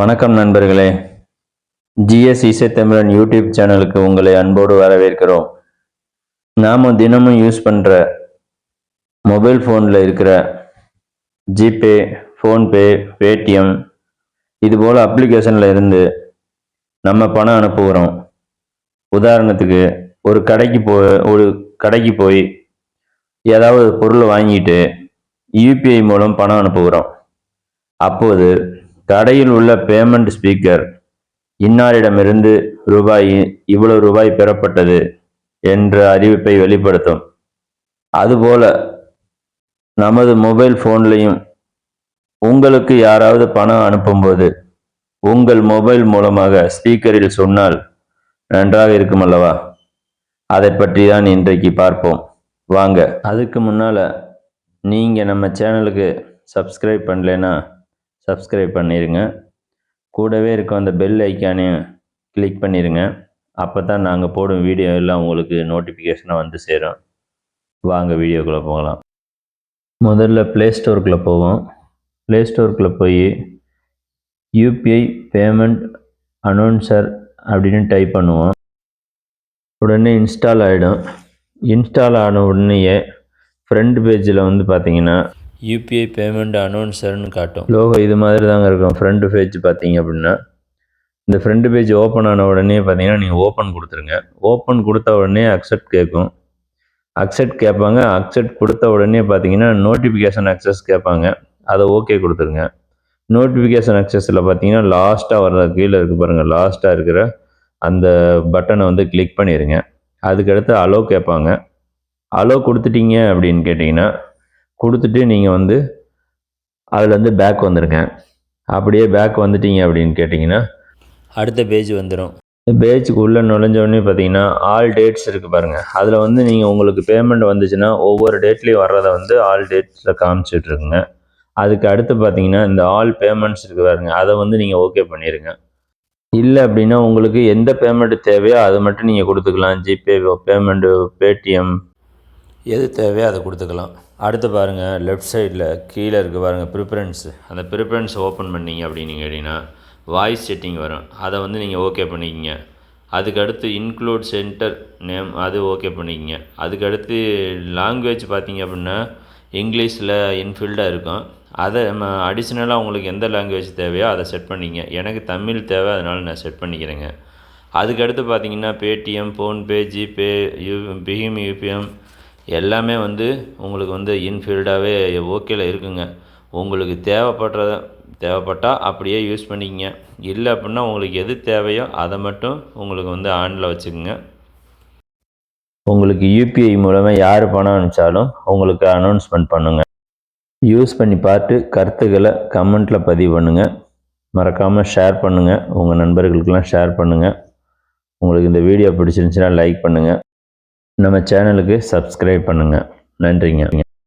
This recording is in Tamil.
வணக்கம் நண்பர்களே. ஜிஎஸ் இசைத்தமிழன் யூடியூப் சேனலுக்கு உங்களை அன்போடு வரவேற்கிறோம். நாம் தினமும் யூஸ் பண்ணுற மொபைல் ஃபோனில் இருக்கிற ஜிபே, ஃபோன்பே, பேடிஎம் இதுபோல் அப்ளிகேஷனில் இருந்து நம்ம பணம் அனுப்புகிறோம். உதாரணத்துக்கு ஒரு கடைக்கு போய் ஏதாவது பொருளை வாங்கிட்டு யூபிஐ மூலம் பணம் அனுப்புகிறோம். அப்போது கடையில் உள்ள பேமெண்ட் ஸ்பீக்கர் இன்னாரிடமிருந்து இவ்வளவு ரூபாய் பெறப்பட்டது என்ற அறிவிப்பை வெளிப்படுத்தும். அதுபோல நமது மொபைல் போன்லையும் உங்களுக்கு யாராவது பணம் அனுப்பும்போது உங்கள் மொபைல் மூலமாக ஸ்பீக்கரில் சொன்னால் நன்றாக இருக்கும் அல்லவா? அதை பற்றி தான் இன்றைக்கு பார்ப்போம். வாங்க. அதுக்கு முன்னால நீங்க நம்ம சேனலுக்கு சப்ஸ்கிரைப் பண்ணலைன்னா சப்ஸ்கிரைப் பண்ணிடுங்க. கூடவே இருக்க அந்த பெல் ஐக்கானையும் கிளிக் பண்ணிடுங்க. அப்போ தான் நாங்கள் போடும் வீடியோ எல்லாம் உங்களுக்கு நோட்டிஃபிகேஷனாக வந்து சேரும். வாங்க வீடியோக்குள்ளே போகலாம். முதல்ல ப்ளே ஸ்டோருக்குள்ளே போவோம். ப்ளே ஸ்டோருக்குள்ளே போய் யூபிஐ பேமெண்ட் அனௌன்சர் அப்படின்னு டைப் பண்ணுவோம். உடனே இன்ஸ்டால் ஆகிடும். இன்ஸ்டால் ஆன உடனேயே ஃப்ரண்ட் பேஜில் வந்து பார்த்தீங்கன்னா யூபிஐ பேமெண்ட் அனௌன்சர்னு காட்டும். லோகோ இது மாதிரி தாங்க இருக்கும். ஃப்ரண்ட் பேஜ் பார்த்தீங்க அப்படின்னா இந்த ஃப்ரண்ட் பேஜ் ஓப்பன் ஆன உடனே பார்த்தீங்கன்னா நீங்கள் ஓப்பன் கொடுத்துருங்க. ஓப்பன் கொடுத்த உடனே அக்செப்ட் கேட்கும். அக்செப்ட் கேட்பாங்க. அக்செப்ட் கொடுத்த உடனே பார்த்தீங்கன்னா நோட்டிஃபிகேஷன் அக்சஸ் கேட்பாங்க. அதை ஓகே கொடுத்துருங்க. நோட்டிஃபிகேஷன் அக்சஸில் பார்த்தீங்கன்னா லாஸ்ட்டாக வர்ற கீழே இருக்குது பாருங்கள், லாஸ்ட்டாக இருக்கிற அந்த பட்டனை வந்து கிளிக் பண்ணிடுங்க. அதுக்கடுத்து அலோ கேட்பாங்க. அலோ கொடுத்துட்டீங்க அப்படின்னு கேட்டிங்கன்னா கொடுத்துட்டு நீங்கள் வந்து அதுலேருந்து பேக் வந்துடுங்க. அப்படியே பேக் வந்துட்டீங்க அப்படின்னு கேட்டிங்கன்னா அடுத்த பேஜ் வந்துடும். பேஜுக்கு உள்ளே நுழைஞ்சோடனே பார்த்தீங்கன்னா ஆல் டேட்ஸ் இருக்குது பாருங்கள். அதில் வந்து நீங்கள் உங்களுக்கு பேமெண்ட் வந்துச்சுன்னா ஒவ்வொரு டேட்லேயும் வர்றதை வந்து ஆல் டேட்ஸில் காமிச்சிட்ருக்குங்க. அதுக்கு அடுத்து பார்த்தீங்கன்னா இந்த ஆல் பேமெண்ட்ஸ் இருக்குது பாருங்கள், அதை வந்து நீங்கள் ஓகே பண்ணிடுங்க. இல்லை அப்படின்னா உங்களுக்கு எந்த பேமெண்ட் தேவையோ அதை மட்டும் நீங்கள் கொடுத்துக்கலாம். ஜிபே பேமெண்ட்டு, பேடிஎம் எது தேவையோ அதை கொடுத்துக்கலாம். அடுத்து பாருங்கள், லெஃப்ட் சைடில் கீழே இருக்குது பாருங்கள் ப்ரிஃபரன்ஸு. அந்த ப்ரிஃபரன்ஸ் ஓப்பன் பண்ணிங்க அப்படின்னு கேட்டிங்கன்னா வாய்ஸ் செட்டிங் வரும். அதை வந்து நீங்கள் ஓகே பண்ணிக்கிங்க. அதுக்கடுத்து இன்க்ளூட் சென்டர் நேம் அது ஓகே பண்ணிக்கிங்க. அதுக்கடுத்து லாங்குவேஜ் பார்த்தீங்க அப்படின்னா இங்கிலீஷில் இன்ஃபில்டாக இருக்கும். அதை நம்ம அடிஷ்னலாக உங்களுக்கு எந்த லாங்குவேஜ் தேவையோ அதை செட் பண்ணிங்க. எனக்கு தமிழ் தேவை, அதனால் நான் செட் பண்ணிக்கிறேங்க. அதுக்கடுத்து பார்த்தீங்கன்னா Paytm, PhonePe, GPay, BHIM UPI எல்லாமே வந்து உங்களுக்கு வந்து இன்ஃபீல்டாகவே ஓகேல இருக்குங்க. உங்களுக்கு தேவைப்பட்டால் அப்படியே யூஸ் பண்ணிக்கங்க. இல்லை அப்படின்னா உங்களுக்கு எது தேவையோ அதை மட்டும் உங்களுக்கு வந்து ஆனில் வச்சுக்கோங்க. உங்களுக்கு யூபிஐ மூலமாக யார் பணம் அனுப்பிச்சாலும் உங்களுக்கு அனௌன்ஸ்மெண்ட் பண்ணுங்கள். யூஸ் பண்ணி பார்த்து கருத்துக்களை கமெண்ட்டில் பதிவு பண்ணுங்கள். மறக்காமல் ஷேர் பண்ணுங்கள். உங்கள் நண்பர்களுக்கெல்லாம் ஷேர் பண்ணுங்கள். உங்களுக்கு இந்த வீடியோ பிடிச்சிருந்துச்சுன்னா லைக் பண்ணுங்கள். நம்ம சேனலுக்கு சப்ஸ்கிரைப் பண்ணுங்கள். நன்றிங்க.